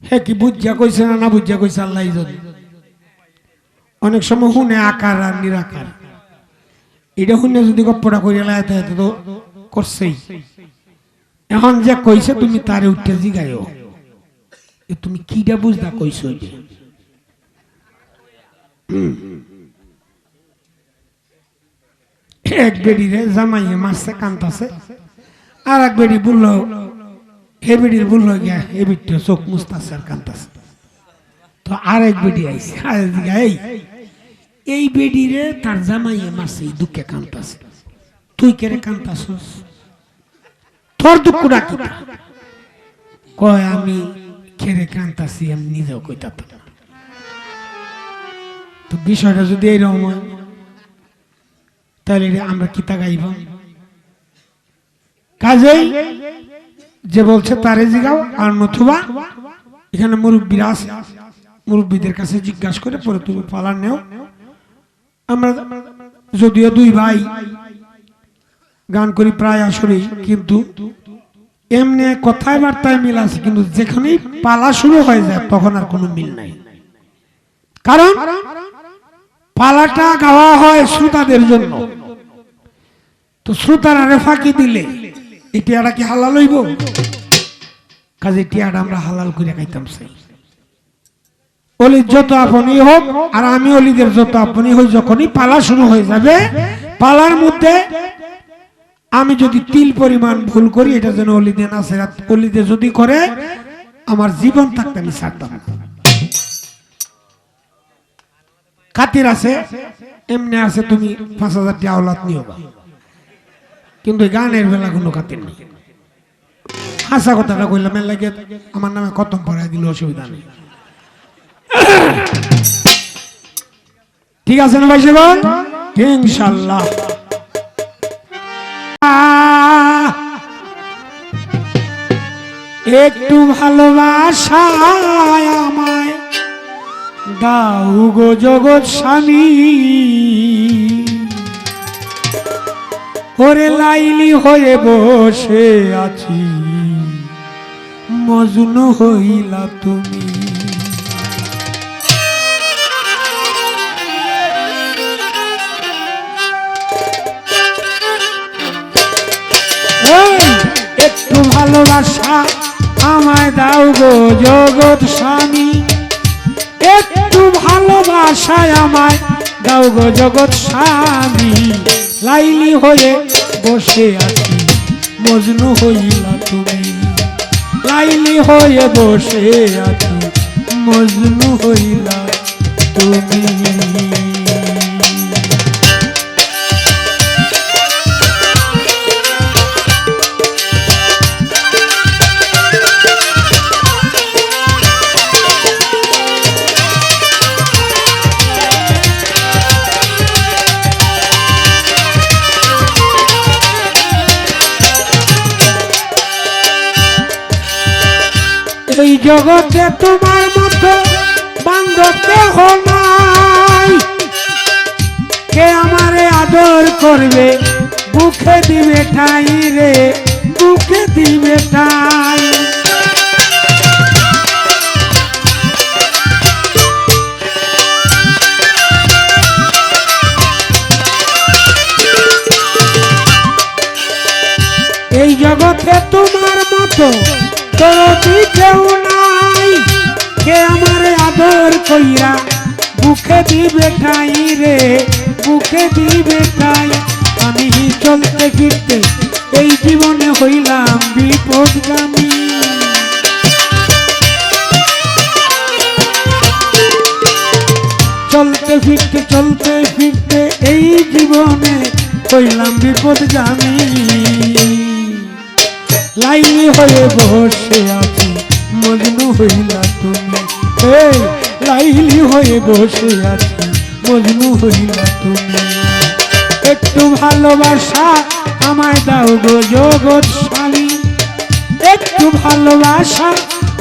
হে কি বুঝিয়া কইছে না বুঝিয়া কইছে আল্লাহ জানে। অনেক সময় শুনে আকার আর নিরাকার, এটা শুনে যদি গপ্পটা করিয়া লাগাতে তো করছেই। এখন যে কইছে তুমি তারে উঠে জিগাইও তুমি কিটা বুঝদা কইছো। এক বেড়ি রে জামাইয়ে মারছে কান্তাছে, আর এক বেড়ি বললো, হে বেড়ির বললো গিয়া এ বেড়িটা চোখ মুস্তাছে আর কান্তাছে। তো আর এক বেড়ি আইছে, এই বেড়ি রে তার জামাইয়ে মারছে, এই দুঃখে কান্তাছে। তুই কেরে কান্তাছস, তোর দুঃখটা কি? কয় আমি কেরে কান্তাছি আমি নিজেও কইতাম না। তো বিষয়টা যদি এইরকম হয়, তাহলে আমরা কিতা গাইব? কাজেই যে বলছে তারে জিগাও, আর নতুবা এখানে মুরব্বীরা আছে মুরব্বীদের কাছে জিজ্ঞাসা করে পরে তুমি পালা নেও। আমরা যদিও দুই ভাই গান করি প্রায় আসরেই, কিন্তু এমনি কথায় বার্তায় মিল আছে, কিন্তু যেখানেই পালা শুরু হয়ে যায় তখন আর কোনো মিল নাই। কারণ পালাটা গাওয়া হয় শ্রোতাদের জন্য, তো শ্রোতারা ফাঁকি দিলে এই টিয়াটা কি হালাল হইব? কাজে টিয়াটা আমরা হালাল করে খাইতাম। অলির যত আপনই হোক আর আমি অলিদের যত আপনই হই, যখনই পালা শুরু হয়ে যাবে, পালার মধ্যে আমি যদি তিল পরিমাণ ভুল করি, এটা যেন অলিদে না সেরা, অলিদে যদি করে আমার জীবন থাকতে আমি ছাড়তাম। খাতির আছে, এমনি আছে তুমি ৫,০০০ টি আওলাদ নিও, কিন্তু গানের বেলা কোনো খাতির নেই। হাসা কথাটা কইলাম এর লাগে আমার নামে খতম পড়াই দিলে অসুবিধা নেই। ঠিক আছে না ভাই জীবন? ইনশাআল্লাহ। একটু ভালোবাসা আমায় দাও গো জগৎ স্বামী, ওরে লাইলি হয়ে বসে আছি, মজনু হইলা তুমি। একটু ভালোবাসা আমায় দাও গো জগৎ স্বামী, একটু ভালোবাসায় আমায় দাও গো জগৎ স্বামী, লাইলি হয়ে বসে আছি, মজনু হইলা তুমি। লাইলি হয়ে বসে আছি, মজনু হইলা তুমি। এই জগতে তোমার মতো বান্ধব কেহ নাই, কে আমারে আদর করবে, বুকে দিবে ঠাই রে, বুকে দিবে ঠাই। এই জগতে তোমার মতো তোরই কেউ নাই, কে আমারে আদর কইরা বুকে দিবে ঠাই রে, বুকে দিবে ঠাই। আমি চলতে ফিরতে এই জীবনে হইলাম বিপদগামী, চলতে ফিরতে এই জীবনে হইলাম বিপদগামী। লাইলি হয়ে বসে আছি, মজনু হইলা তুমি। লাইলি হয়ে বসে আছি, মজনু হইলা তুমি। একটু ভালোবাসা আমায় দাও গো জগৎ স্বামী, একটু ভালোবাসা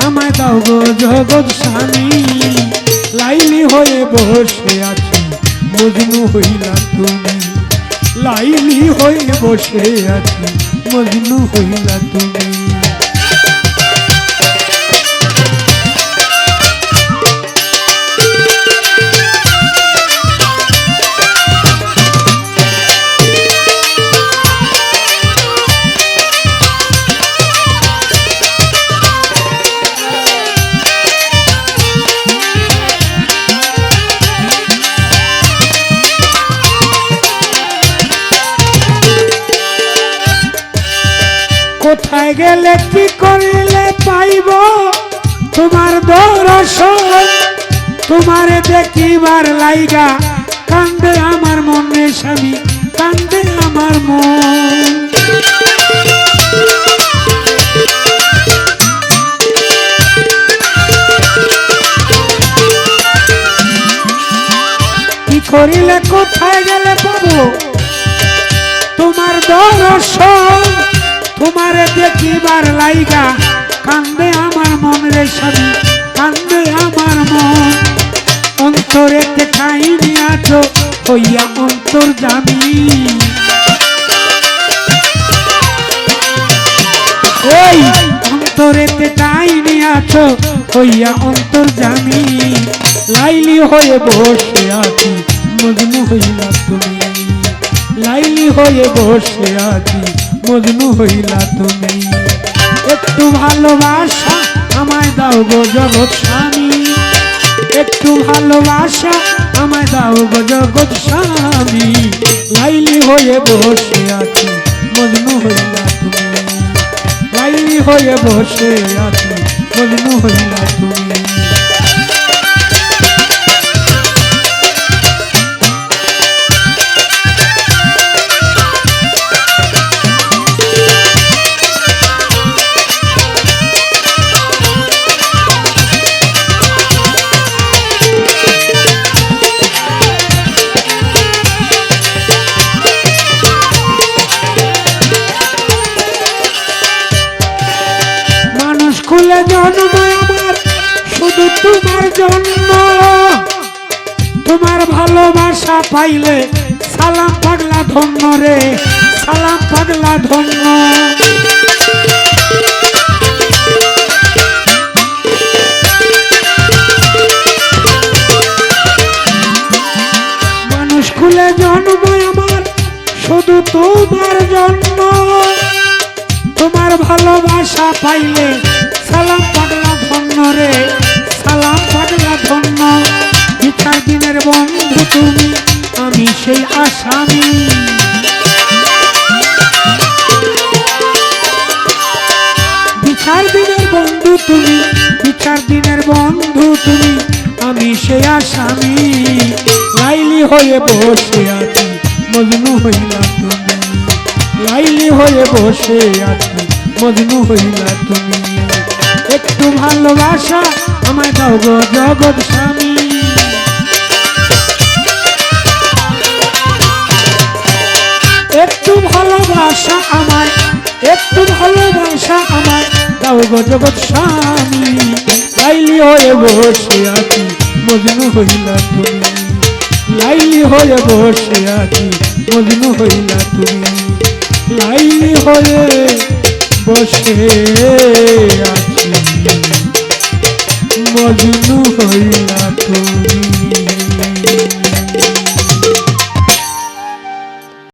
আমায় দাও গো জগৎ স্বামী, লাইলি হয়ে বসে আছি, মজনু হইলা তুমি। লাইলি হয়ে বসে আছি, মজনু হইলা তুমি। কোথায় গেলে কি করিলে পাইব তোমার দর্শন, তোমারে দেখিবার লাইগা কান্দে আমার মনে স্বামী, কান্দে আমার মন। কি করিলে কোথায় গেলে পাবো তোমার দর্শন, তোমারে দেখিবার লাইগা কান্দে আমার মন রে স্বামী, কান্দে আমার মন। অন্তরেতে ঠাই নিয়াছো হইয়া অন্তর্যামী এই অন্তরেতে ঠাই নিয়াছো হইয়া অন্তর্যামী লাইলি হয়ে বসে আছি মজনু হইলা তুমি লাইলি হয়ে বসে আছি মজনু হইলা তুমি একটু ভালোবাসা আমায় দাও গো জগৎ স্বামী একটু ভালোবাসা আমায় দাও গো জগৎ স্বামী লাইলি হয়ে বসে আছি মজনু হইলা তুমি লাইলি হয়ে বসে আছি মজনু হইলা তুমি খুলে জন্ম আমার শুধু তোমার জন্য তোমার ভালোবাসা পাইলে সালাম পাগলা ধন্য রে সালাম পাগলা ধন্য মানুষ খুলে জন্ম আমার শুধু তোমার জন্য তোমার ভালোবাসা পাইলে সালাম পাগলা ধন্য রে সালাম পাগলা ধন্য বিচার দিনের বন্ধু তুমি আমি সেই আসামি বিচার দিনের বন্ধু তুমি বিচার দিনের বন্ধু তুমি আমি সেই আসামি লাইলি হয়ে বসে আছি মজনু হইলা তুমি লাইলি হয়ে বসে আছি মজনু হইলা তুমি একটু ভালোবাসা আমায় দাও গো জগৎ স্বামী একটু ভালোবাসা আমায় একটু ভালোবাসা আমায় দাও গো জগৎ স্বামী লাইলি হয়ে বসে আছি মজনু হইলা তুমি লাইলি হয়ে বসে আছি মজনু হইলা তুমি লাইলি হয়ে বসে আছি মজনু হইলা তুমি